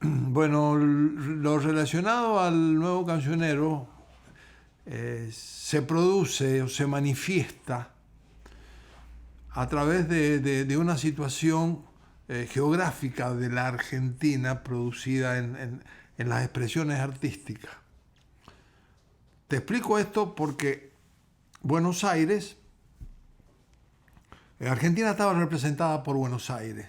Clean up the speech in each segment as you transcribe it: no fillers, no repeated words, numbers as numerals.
Bueno, lo relacionado al nuevo cancionero se produce o se manifiesta a través de una situación geográfica de la Argentina producida en las expresiones artísticas. Te explico esto porque Buenos Aires, Argentina estaba representada por Buenos Aires.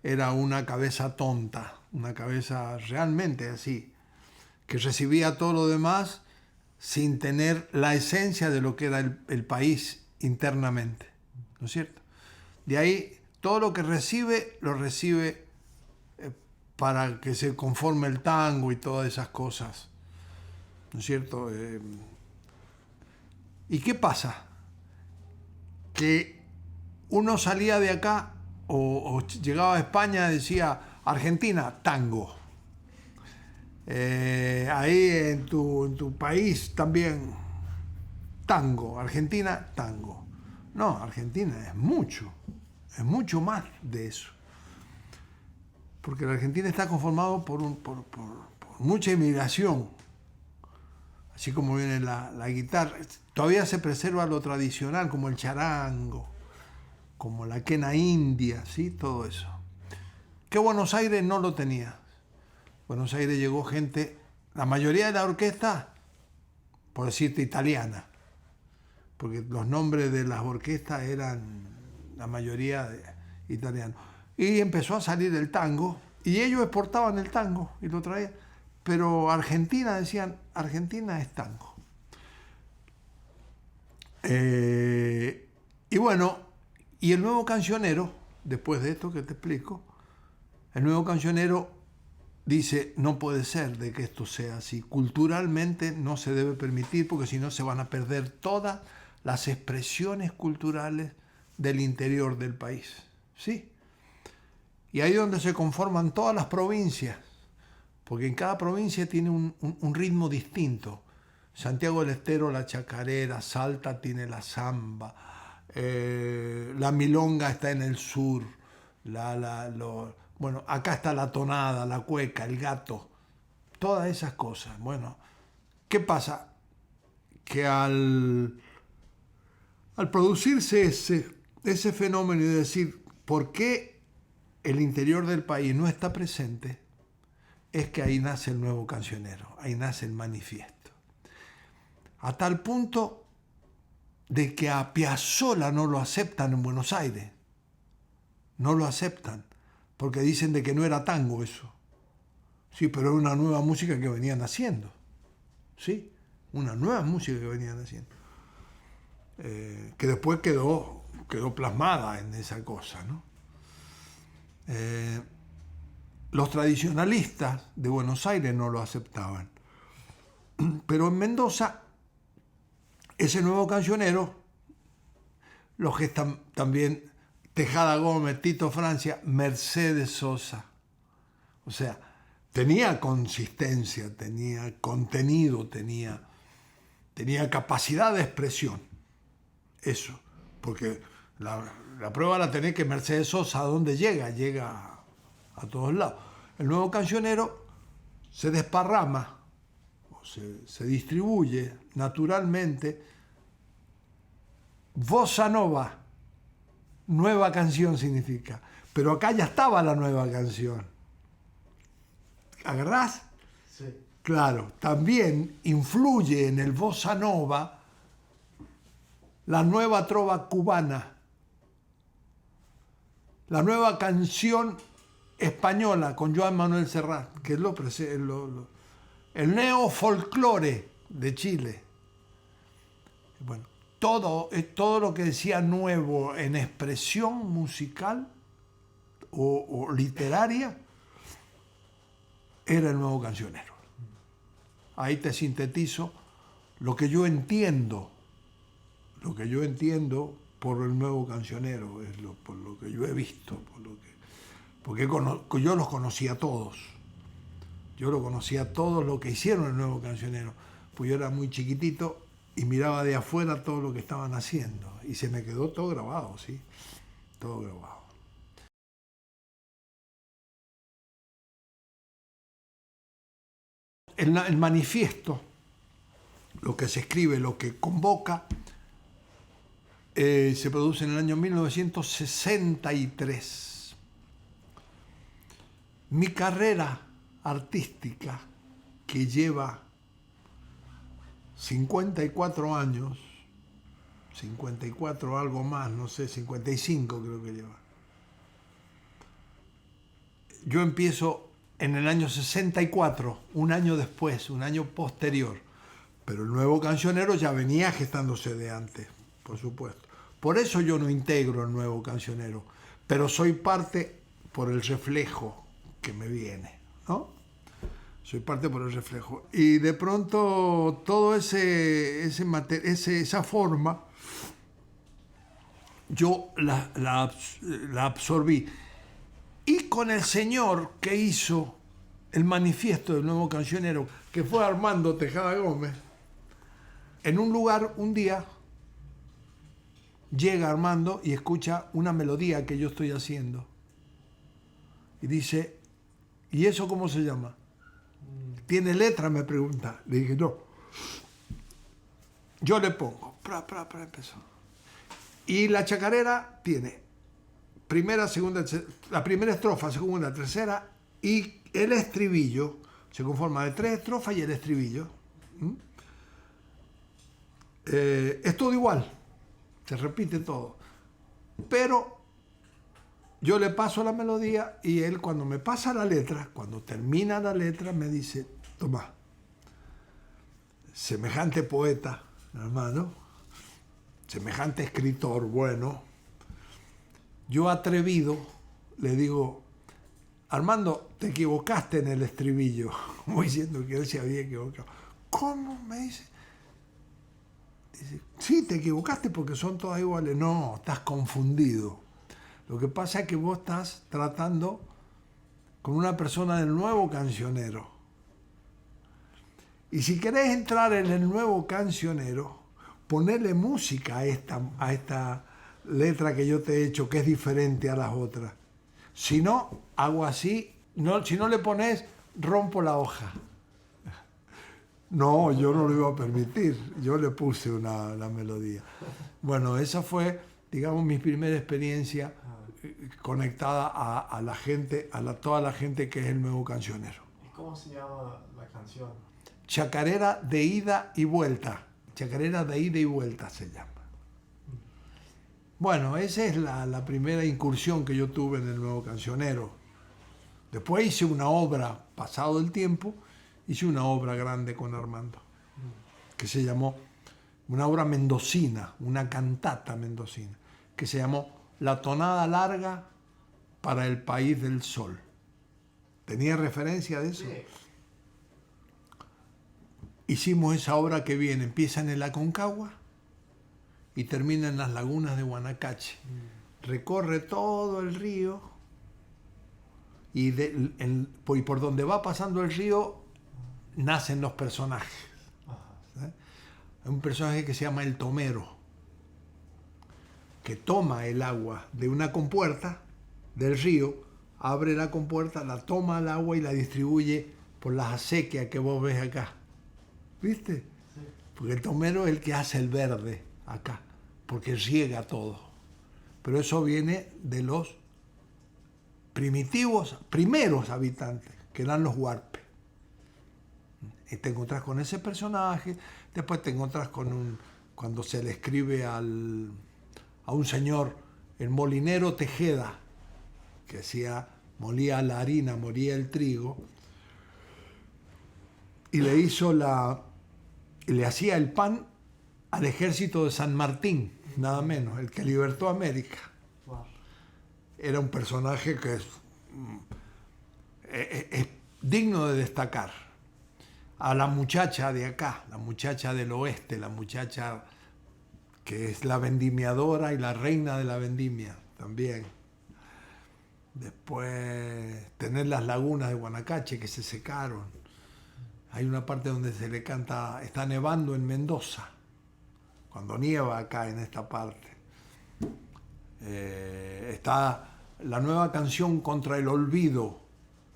Era una cabeza tonta, una cabeza realmente así, que recibía todo lo demás sin tener la esencia de lo que era el país internamente, ¿no es cierto? De ahí, todo lo que recibe, lo recibe para que se conforme el tango y todas esas cosas, ¿no es cierto? ¿Y qué pasa? Que uno salía de acá o llegaba a España y decía, Argentina, tango. Ahí en tu país también, tango. Argentina, tango. No, Argentina es mucho más de eso. Porque la Argentina está conformado por mucha inmigración, así como viene la guitarra. Todavía se preserva lo tradicional, como el charango, como la quena india, ¿sí? Todo eso. Que Buenos Aires no lo tenía. Buenos Aires llegó gente, la mayoría de la orquesta, por decirte, italiana, porque los nombres de las orquestas eran la mayoría italianos. Y empezó a salir el tango, y ellos exportaban el tango y lo traían. Pero Argentina, decían, Argentina es tango. Y bueno, y el nuevo cancionero, después de esto que te explico, el nuevo cancionero dice, no puede ser de que esto sea así. Culturalmente no se debe permitir porque si no se van a perder todas las expresiones culturales del interior del país. ¿Sí? Y ahí es donde se conforman todas las provincias, porque en cada provincia tiene un ritmo distinto. Santiago del Estero, la chacarera, Salta tiene la samba, la milonga está en el sur, bueno, acá está la tonada, la cueca, el gato, todas esas cosas. Bueno, ¿qué pasa? Que al producirse ese fenómeno y decir, ¿por qué el interior del país no está presente? Es que ahí nace el nuevo cancionero, ahí nace el manifiesto. A tal punto de que a Piazzolla no lo aceptan en Buenos Aires. No lo aceptan, porque dicen de que no era tango eso. Sí, pero era una nueva música que venían haciendo. Sí, una nueva música que venían haciendo. Que después quedó plasmada en esa cosa, ¿no? Los tradicionalistas de Buenos Aires no lo aceptaban. Pero en Mendoza, ese nuevo cancionero, los que están también Tejada Gómez, Tito Francia, Mercedes Sosa. O sea, tenía consistencia, tenía contenido, tenía capacidad de expresión. Eso, porque la prueba la tenés que Mercedes Sosa, ¿a dónde llega? Llega a todos lados. El nuevo cancionero se desparrama, o se distribuye naturalmente. Bossa Nova, nueva canción significa. Pero acá ya estaba la nueva canción. ¿Agarrás? Sí. Claro, también influye en el Bossa Nova la nueva trova cubana, la nueva canción española con Joan Manuel Serrat, que es el neofolclore de Chile. Bueno, todo lo que decía nuevo en expresión musical o literaria era el nuevo cancionero. Ahí te sintetizo lo que yo entiendo por el nuevo cancionero, por lo que yo he visto, porque yo los conocía a todos. Yo lo conocía todos lo que hicieron el nuevo cancionero, pues yo era muy chiquitito y miraba de afuera todo lo que estaban haciendo y se me quedó todo grabado, ¿sí? Todo grabado. el manifiesto, lo que se escribe, lo que convoca, se produce en el año 1963. Mi carrera artística, que lleva 54 años, 54 algo más, no sé, 55 creo que lleva. Yo empiezo en el año 64, un año después, un año posterior, pero el Nuevo Cancionero ya venía gestándose de antes, por supuesto. Por eso yo no integro el Nuevo Cancionero, pero soy parte por el reflejo que me viene, ¿no? Soy parte por el reflejo. Y de pronto todo esa forma yo la absorbí. Y con el señor que hizo el manifiesto del Nuevo Cancionero, que fue Armando Tejada Gómez, en un lugar, un día, llega Armando y escucha una melodía que yo estoy haciendo. Y dice, ¿y eso cómo se llama? ¿Tiene letra? Me pregunta. Le dije, no. Yo le pongo. Empezó. Y la chacarera tiene primera, segunda, la primera estrofa, segunda, tercera, y el estribillo se conforma de 3 estrofas y el estribillo. Es todo igual, se repite todo. Pero yo le paso la melodía y él, cuando me pasa la letra, cuando termina la letra, me dice, toma, semejante poeta, hermano, semejante escritor bueno, yo atrevido le digo, Armando, te equivocaste en el estribillo, como diciendo que él se había equivocado. ¿Cómo? Me dice. Dice, sí, te equivocaste porque son todas iguales. No, estás confundido. Lo que pasa es que vos estás tratando con una persona del Nuevo Cancionero. Y si querés entrar en el Nuevo Cancionero, ponerle música a esta letra que yo te he hecho, que es diferente a las otras. Si no, hago así, no, si no le pones, rompo la hoja. No, yo no lo iba a permitir, yo le puse la melodía. Bueno, esa fue, digamos, mi primera experiencia conectada a la gente, toda la gente que es el Nuevo Cancionero. ¿Y cómo se llama la canción? Chacarera de ida y vuelta. Chacarera de ida y vuelta se llama. Bueno, esa es la primera incursión que yo tuve en el Nuevo Cancionero. Después hice una obra, pasado el tiempo, hice una obra grande con Armando, que se llamó, una obra mendocina, una cantata mendocina, que se llamó La tonada larga para el país del sol. ¿Tenía referencia de eso? Sí. Hicimos esa obra que viene, empieza en el Aconcagua y termina en las lagunas de Guanacache. Recorre todo el río y por donde va pasando el río nacen los personajes. ¿Sí? Hay un personaje que se llama el Tomero, que toma el agua de una compuerta del río, abre la compuerta, la toma el agua y la distribuye por las acequias que vos ves acá. ¿Viste? Sí. Porque el Tomero es el que hace el verde acá, porque riega todo. Pero eso viene de los primeros habitantes, que eran los huarpes. Y te encontrás con ese personaje, después te encontrás cuando se le escribe a un señor, el molinero Tejeda, que molía la harina, molía el trigo, y le hacía el pan al ejército de San Martín, nada menos, el que libertó América. Wow. Era un personaje que es digno de destacar. A la muchacha de acá, la muchacha del oeste, la muchacha que es la vendimiadora y la reina de la vendimia también. Después tener las lagunas de Guanacache que se secaron. Hay una parte donde se le canta, está nevando en Mendoza, cuando nieva acá en esta parte. Está la nueva canción contra el olvido,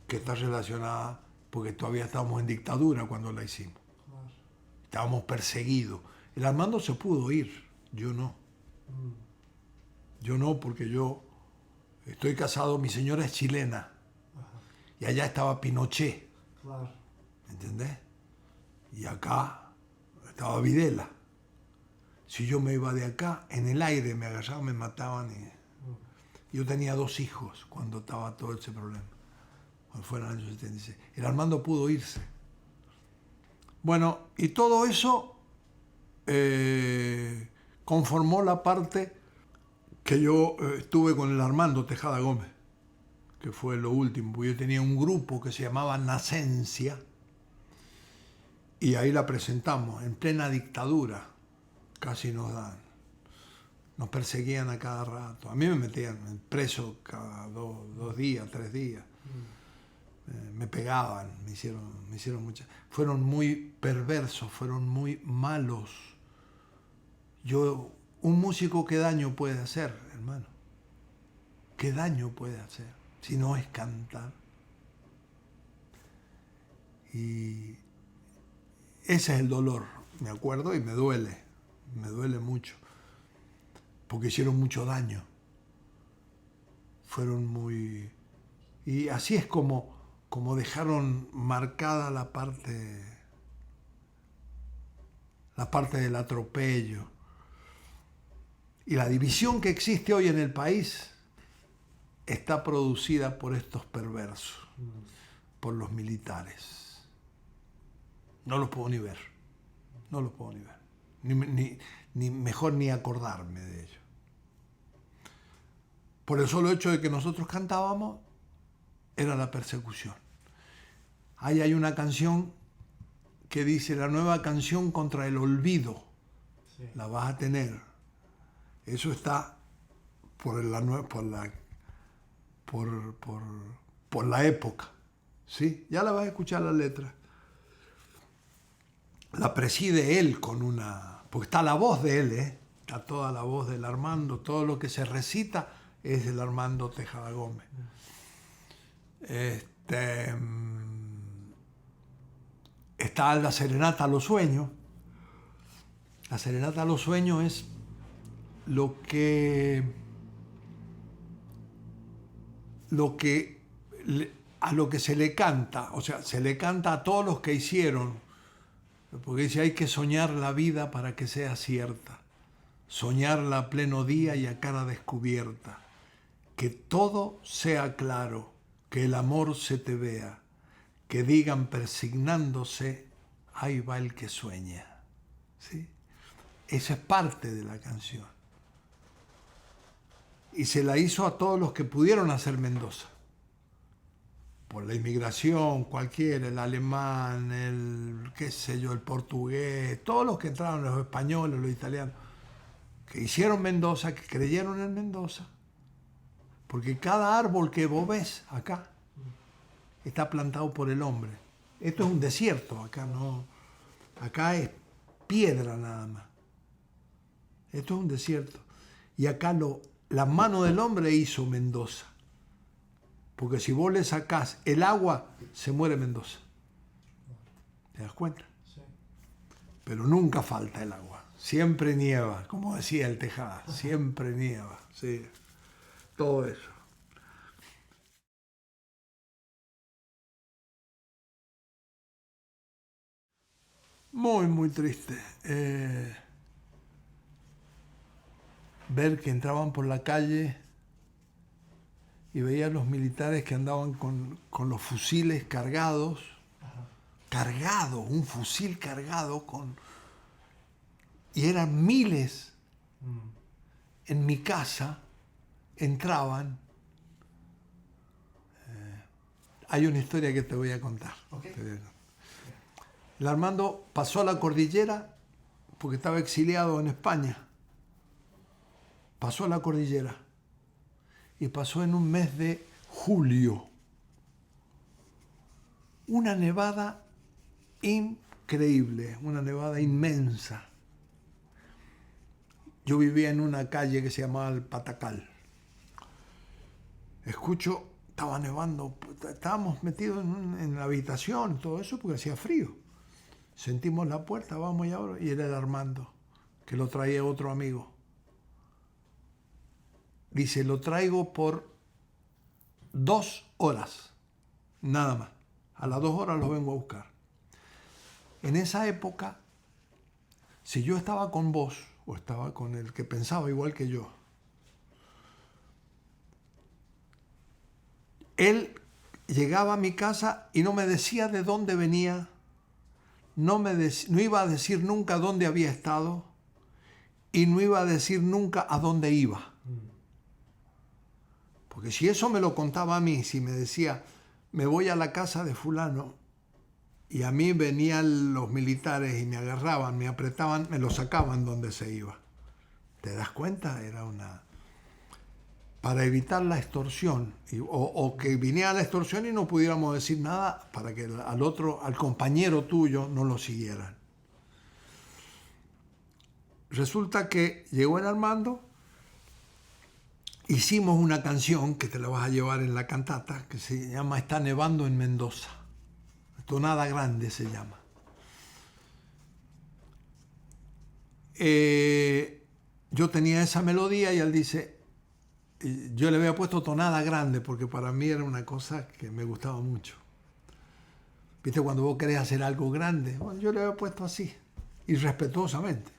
que está relacionada porque todavía estábamos en dictadura cuando la hicimos. Claro. Estábamos perseguidos. El Armando se pudo ir, yo no. Yo no, porque yo estoy casado, mi señora es chilena, Ajá. y allá estaba Pinochet, Claro. ¿entendés? Y acá estaba Videla. Si yo me iba de acá, en el aire me agarraban, me mataban. Yo tenía 2 hijos cuando estaba todo ese problema, cuando fue en el año 76. El Armando pudo irse. Bueno, y todo eso conformó la parte que yo estuve con el Armando Tejada Gómez, que fue lo último, porque yo tenía un grupo que se llamaba Nacencia, y ahí la presentamos, en plena dictadura, casi nos perseguían a cada rato. A mí me metían preso cada 2 días, 3 días. Me pegaban, me hicieron muchas. Fueron muy perversos, fueron muy malos. Un músico, ¿qué daño puede hacer, hermano? ¿Qué daño puede hacer si no es cantar? Y ese es el dolor, me acuerdo, y me duele mucho, porque hicieron mucho daño. Fueron muy... Y así es como dejaron marcada la parte del atropello. Y la división que existe hoy en el país está producida por estos perversos, por los militares. No los puedo ni ver, no los puedo ni ver, ni mejor ni acordarme de ello. Por el solo hecho de que nosotros cantábamos, era la persecución. Ahí hay una canción que dice, la nueva canción contra el olvido, Sí. la vas a tener. Eso está por la época, ¿sí? Ya la vas a escuchar la letra. La preside él porque está la voz de él, está toda la voz del Armando, todo lo que se recita es del Armando Tejada Gómez. Está la Serenata a los Sueños. La Serenata a los Sueños es a lo que se le canta, o sea, se le canta a todos los que hicieron, porque dice, hay que soñar la vida para que sea cierta, soñarla a pleno día y a cara descubierta, que todo sea claro, que el amor se te vea, que digan persignándose, ahí va el que sueña. ¿Sí? Esa es parte de la canción. Y se la hizo a todos los que pudieron hacer Mendoza. Por la inmigración, cualquiera, el alemán, el portugués, todos los que entraron, los españoles, los italianos, que hicieron Mendoza, que creyeron en Mendoza. Porque cada árbol que vos ves acá está plantado por el hombre. Esto es un desierto, acá es piedra nada más. Esto es un desierto. Y acá la mano del hombre hizo Mendoza. Porque si vos le sacás el agua, se muere Mendoza. ¿Te das cuenta? Sí. Pero nunca falta el agua. Siempre nieva, como decía el Tejada. Siempre nieva. Sí. Todo eso. Muy, muy triste. Ver que entraban por la calle y veía a los militares que andaban con los fusiles cargados, un fusil cargado y eran miles. En mi casa entraban. Hay una historia que te voy a contar. Okay. El Armando pasó a la cordillera porque estaba exiliado en España. Pasó a la cordillera y pasó en un mes de julio. Una nevada increíble, una nevada inmensa. Yo vivía en una calle que se llamaba el Patacal. Escucho estaba nevando, estábamos metidos en la habitación, todo eso, porque hacía frío. Sentimos la puerta, vamos y abro, y era el Armando, que lo traía otro amigo. Dice, lo traigo por 2 horas, nada más. A las 2 horas lo vengo a buscar. En esa época, si yo estaba con vos, o estaba con el que pensaba igual que yo, él llegaba a mi casa y no me decía de dónde venía, no iba a decir nunca dónde había estado y no iba a decir nunca a dónde iba. Porque si eso me lo contaba a mí, si me decía, me voy a la casa de fulano, y a mí venían los militares y me agarraban, me apretaban, me lo sacaban donde se iba. ¿Te das cuenta? Era para evitar la extorsión, o que viniera la extorsión y no pudiéramos decir nada para que al compañero tuyo no lo siguieran. Resulta que llegó el Armando, hicimos una canción que te la vas a llevar en la cantata, que se llama Está nevando en Mendoza. Tonada Grande se llama. Yo tenía esa melodía y él dice, yo le había puesto Tonada Grande porque para mí era una cosa que me gustaba mucho. ¿Viste cuando vos querés hacer algo grande? Bueno, yo le había puesto así, irrespetuosamente.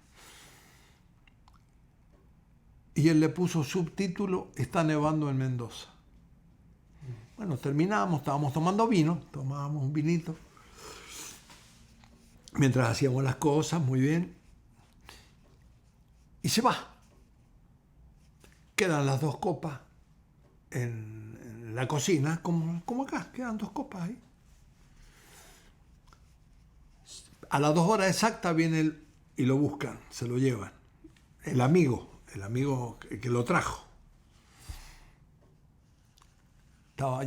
Y él le puso subtítulo, Está nevando en Mendoza. Bueno, terminamos, estábamos tomando vino, tomábamos un vinito, mientras hacíamos las cosas, muy bien. Y se va. Quedan las 2 copas en la cocina, como acá, quedan 2 copas ahí. A las 2 horas exactas viene él y lo buscan, se lo llevan. El amigo que lo trajo.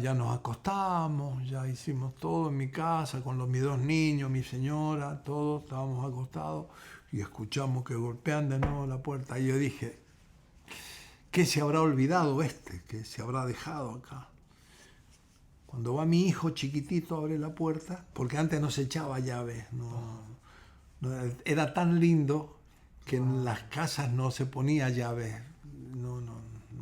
Ya nos acostamos, ya hicimos todo en mi casa, con mis 2 niños, mi señora, todos estábamos acostados y escuchamos que golpean de nuevo la puerta. Y yo dije, ¿qué se habrá olvidado ¿Qué se habrá dejado acá? Cuando va mi hijo chiquitito, abre la puerta, porque antes no se echaba llave, era tan lindo que en las casas no se ponía llave, no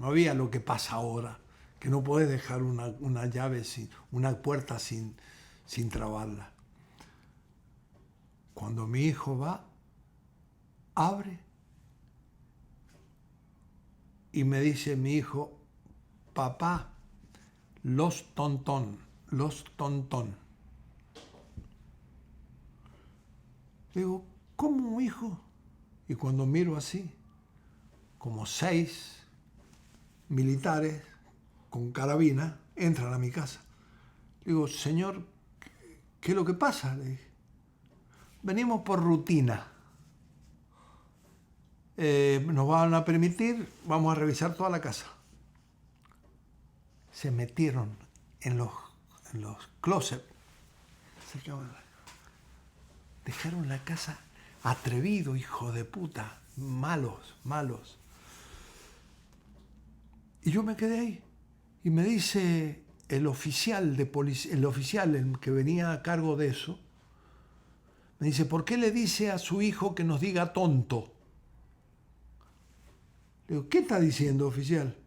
había lo que pasa ahora, que no puedes dejar una llave, una puerta sin trabarla. Cuando mi hijo va, abre y me dice mi hijo, papá, los tontón. Digo, ¿cómo, hijo? Y cuando miro así, como 6 militares con carabina entran a mi casa. Digo, señor, ¿qué es lo que pasa? Le dije, venimos por rutina. Nos van a permitir, vamos a revisar toda la casa. Se metieron en los closets. Dejaron la casa atrevido, hijo de puta, malos. Y yo me quedé ahí. Y me dice el oficial de policía, el que venía a cargo de eso, me dice, ¿por qué le dice a su hijo que nos diga tonto? Le digo, ¿qué está diciendo, oficial?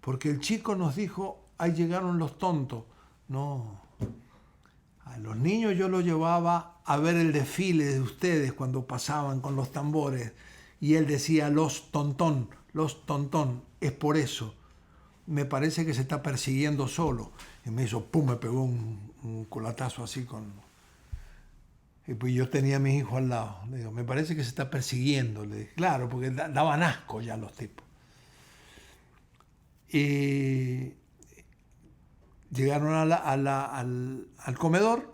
Porque el chico nos dijo, ahí llegaron los tontos. No, a los niños yo los llevaba a ver el desfile de ustedes cuando pasaban con los tambores y él decía, los tontón, es por eso. Me parece que se está persiguiendo solo. Y me hizo, pum, me pegó un culatazo así Y pues yo tenía a mis hijos al lado. Le digo, me parece que se está persiguiendo. Le dije, claro, porque daban asco ya los tipos. Y llegaron al comedor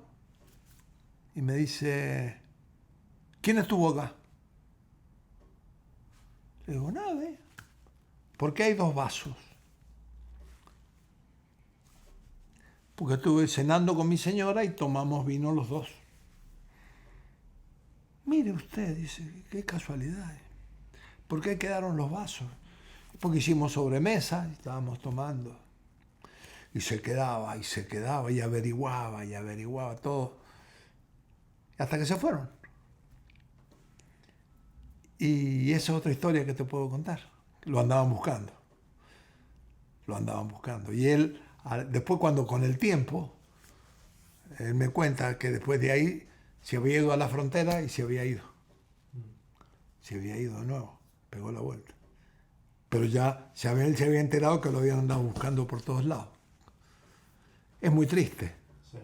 y me dice, ¿quién estuvo acá? Le digo, nadie. ¿Por qué hay 2 vasos? Porque estuve cenando con mi señora y tomamos vino los 2. Mire usted, dice, qué casualidad. ¿Por qué quedaron los vasos? porque hicimos sobremesa, estábamos tomando, y se quedaba, y averiguaba todo, hasta que se fueron. Y esa es otra historia que te puedo contar. Lo andaban buscando. Y él, después cuando con el tiempo, él me cuenta que después de ahí se había ido a la frontera y se había ido. Se había ido de nuevo, pegó la vuelta. Pero ya él se había enterado que lo habían andado buscando por todos lados. Es muy triste. Sí.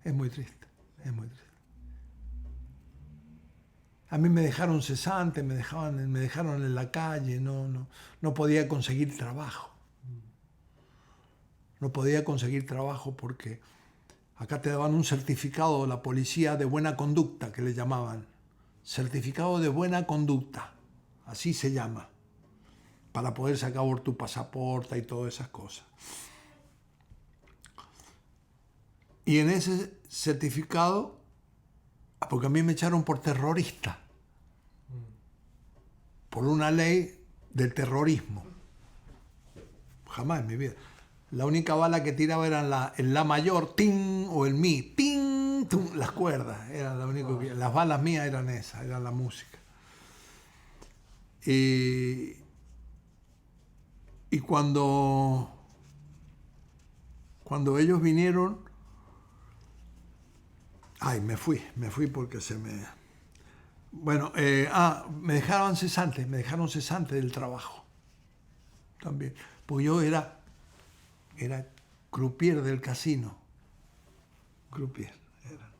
Es muy triste. A mí me dejaron cesante, me dejaron en la calle, no podía conseguir trabajo. No podía conseguir trabajo porque acá te daban un certificado de la policía de buena conducta, que le llamaban. Certificado de buena conducta, así se llama, para poder sacar por tu pasaporte y todas esas cosas. Y en ese certificado, porque a mí me echaron por terrorista, por una ley del terrorismo. Jamás en mi vida. La única bala que tiraba era el la mayor, tin, o el mi, tin, tum, las cuerdas. Era lo único que, las balas mías eran esas, era la música. Y cuando ellos vinieron, me fui porque se me... Bueno, me dejaron cesante del trabajo. También. Pues yo era croupier del casino. Croupier era.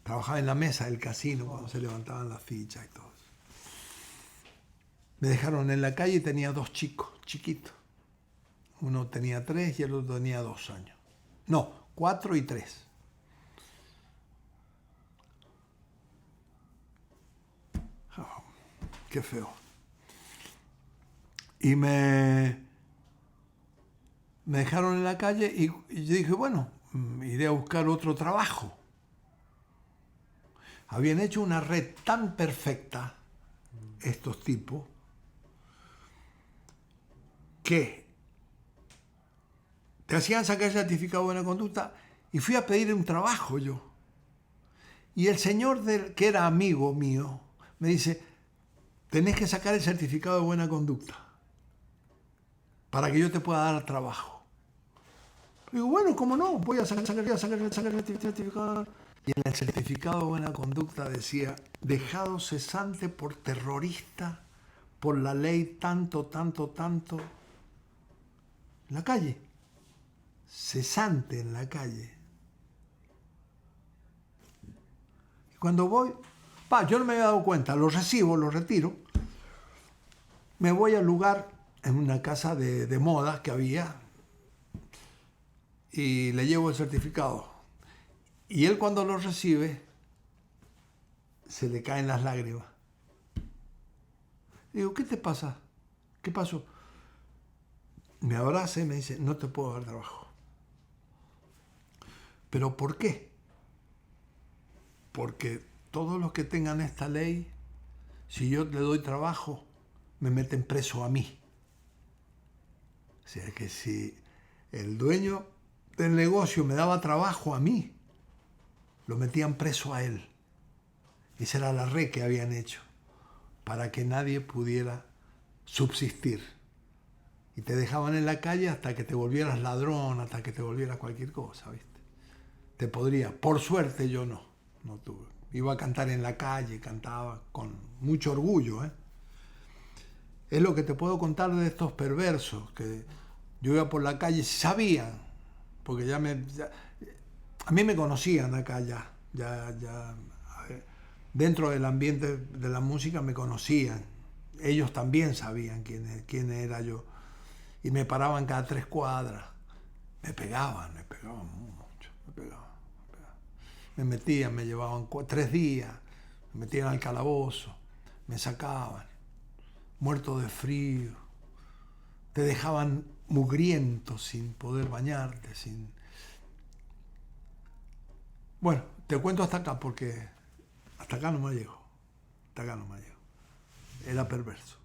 Trabajaba en la mesa del casino cuando se levantaban las fichas y todo eso. Me dejaron en la calle y tenía 2 chicos, chiquitos. Uno tenía 3 y el otro tenía 2 años. No, 4 y 3. Oh, qué feo. Y me dejaron en la calle y yo dije, bueno, iré a buscar otro trabajo. Habían hecho una red tan perfecta, estos tipos, que te hacían sacar el certificado de buena conducta y fui a pedir un trabajo yo. Y el señor que era amigo mío me dice, tenés que sacar el certificado de buena conducta para que yo te pueda dar trabajo. Digo, bueno, ¿cómo no? Voy a sacar el certificado. Y en el certificado de buena conducta decía, dejado cesante por terrorista, por la ley tanto, en la calle. Cesante en la calle. Y cuando voy, yo no me había dado cuenta, lo recibo, lo retiro, me voy al lugar, en una casa de moda que había, y le llevo el certificado. Y él cuando lo recibe, se le caen las lágrimas. Digo, ¿qué te pasa? ¿Qué pasó? Me abraza y me dice, no te puedo dar trabajo. ¿Pero por qué? Porque todos los que tengan esta ley, si yo le doy trabajo, me meten preso a mí. O sea que si el dueño del negocio me daba trabajo a mí, lo metían preso a él. Esa era la red que habían hecho para que nadie pudiera subsistir. Y te dejaban en la calle hasta que te volvieras ladrón, hasta que te volvieras cualquier cosa, ¿viste? Te podría. Por suerte yo no tuve. Iba a cantar en la calle, cantaba con mucho orgullo, ¿eh? Es lo que te puedo contar de estos perversos, que yo iba por la calle, sabían, porque a mí me conocían acá ya, dentro del ambiente de la música me conocían, ellos también sabían quién era yo, y me paraban cada 3 cuadras, me pegaban mucho, me metían, me llevaban 3 días, me metían al calabozo, me sacaban, muerto de frío, te dejaban mugriento sin poder bañarte, Bueno, te cuento hasta acá porque hasta acá no me llegó. Era perverso.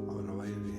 Ahora va a ir bien.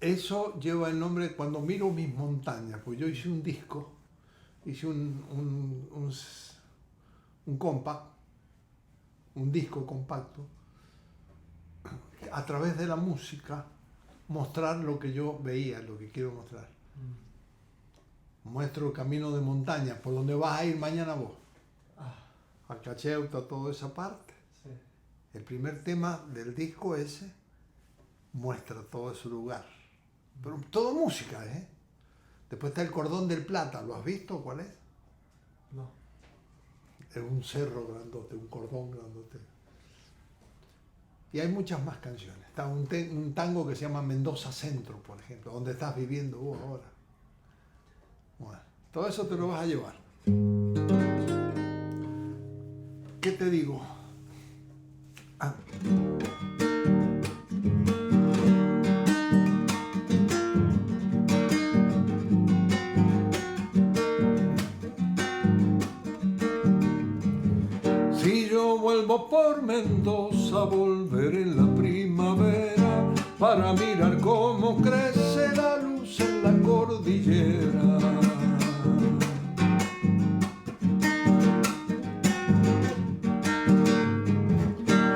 Eso lleva el nombre, cuando miro mis montañas, pues yo hice un disco, hice un compact, un disco compacto, a través de la música, mostrar lo que yo veía, lo que quiero mostrar. Muestro el camino de montaña, por donde vas a ir mañana vos. A Cacheuta, toda esa parte. Sí. El primer tema del disco ese muestra todo ese lugar. Pero todo música, ¿eh? Después está el Cordón del Plata, ¿lo has visto? ¿Cuál es? No. Es un cerro grandote, un cordón grandote. Y hay muchas más canciones. Está un tango que se llama Mendoza Centro, por ejemplo, donde estás viviendo vos ahora. Bueno, todo eso te lo vas a llevar. ¿Qué te digo? Ah. Si yo vuelvo por Mendoza, volveré en la primavera para mirar cómo crece la luz en la cordillera.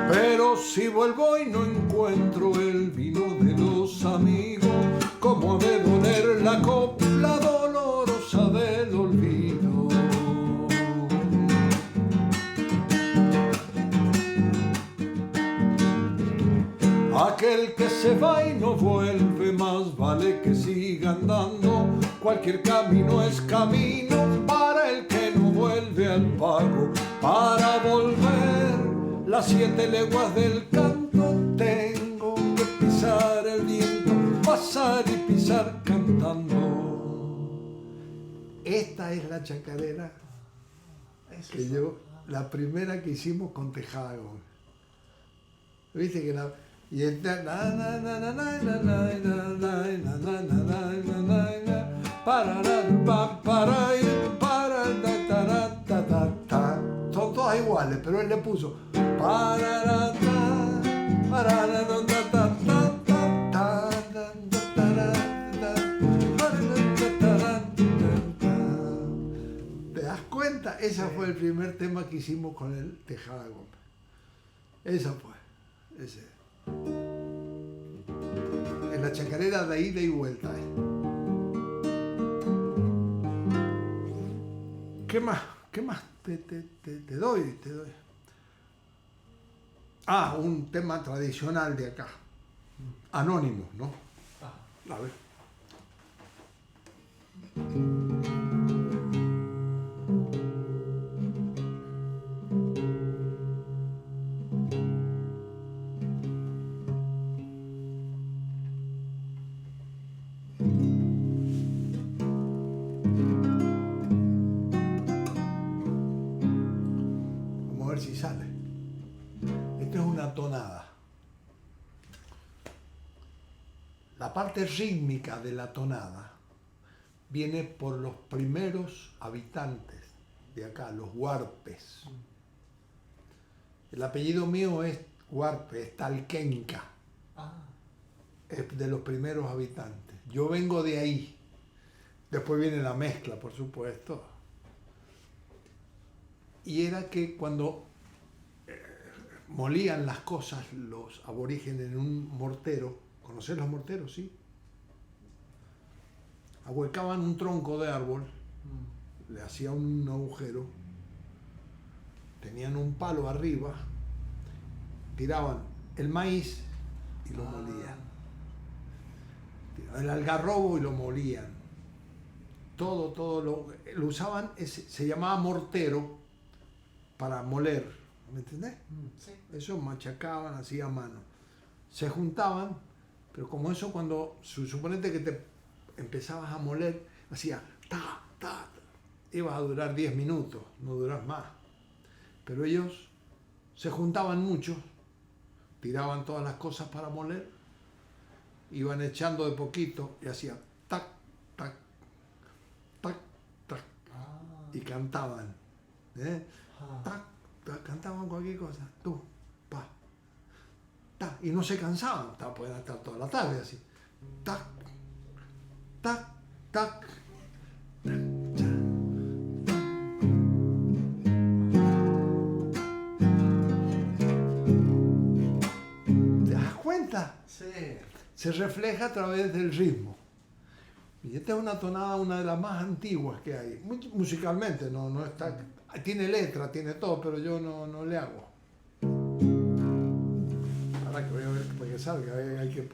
Pero si vuelvo y no encuentro el vino de los amigos, ¿cómo ha de doler la copla dolorosa del olvido? Aquel que se va y no vuelve, más vale que siga andando. Cualquier camino es camino para el que no vuelve al pago. Para volver las 7 leguas del canto tengo que pisar el viento, pasar y pisar cantando. Esta es la chacarera que yo, la primera que hicimos con Tejado. ¿Viste que la... Y el son todas iguales, pero él le puso ¿te das cuenta? Ese fue el primer tema que hicimos con el Tejada Gómez. Esa fue, ese. En la chacarera de ida y vuelta. ¿Qué más? ¿Qué más te doy? Ah, un tema tradicional de acá. Anónimo, ¿no? A ver. Si sale. Esto es una tonada. la parte rítmica de la tonada viene por los primeros habitantes de acá, los huarpes. El apellido mío es Huarpe, es Talquenca, es de los primeros habitantes. Yo vengo de ahí. Después viene la mezcla, por supuesto. Y era que cuando molían las cosas los aborígenes en un mortero, ¿conocés los morteros? Sí. Ahuecaban un tronco de árbol, le hacían un agujero, tenían un palo arriba, tiraban el maíz y lo molían. Tiraban el algarrobo y lo molían. Todo lo usaban, se llamaba mortero para moler, ¿me entendés? Sí. Eso machacaban así a mano. Se juntaban, pero como eso cuando suponete que te empezabas a moler, hacía ta, ibas a durar 10 minutos, no duras más. Pero ellos se juntaban mucho, tiraban todas las cosas para moler, iban echando de poquito y hacían tac, tac, tac, tac, y cantaban. Tac, tac, cantaban cualquier cosa, tú, pa, tac, y no se cansaban, podían estar toda la tarde así, tac, tac, tac. ¿Te das cuenta? Sí. Se refleja a través del ritmo. Y esta es una tonada, una de las más antiguas que hay. Musicalmente, no está, tiene letra, tiene todo, pero yo no le hago. Ahora que voy a ver para que salga,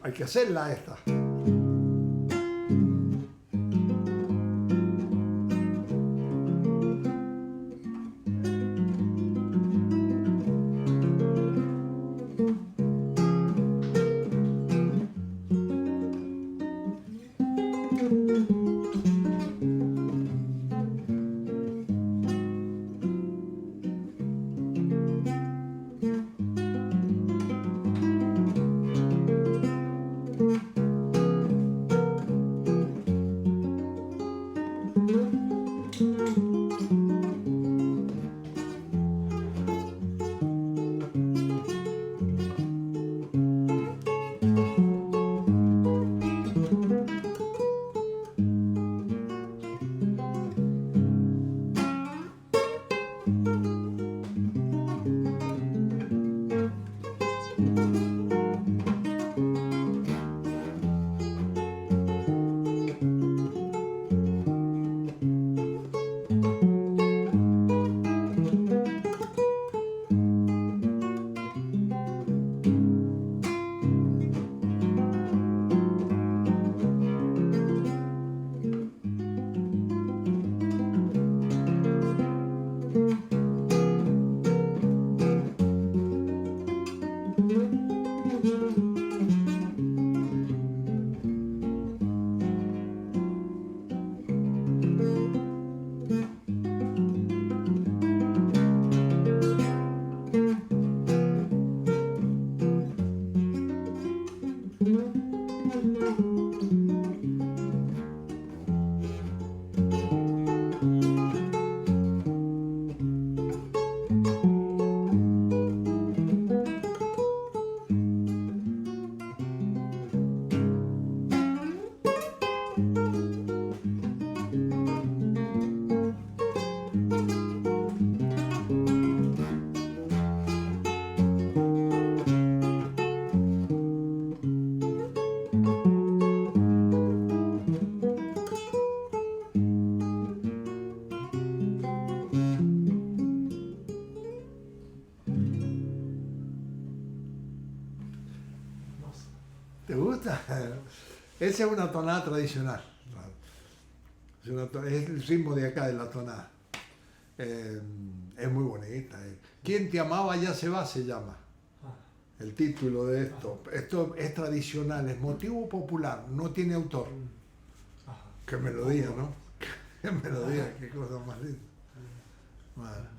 hay que hacerla esta. ¿Te gusta? Esa es una tonada tradicional. Es el ritmo de acá de la tonada. Es muy bonita. ¿Quién te amaba ya se va? Se llama. El título de esto. Esto es tradicional, es motivo popular, no tiene autor. Qué melodía, ¿no? Qué melodía, qué cosa más linda. Bueno.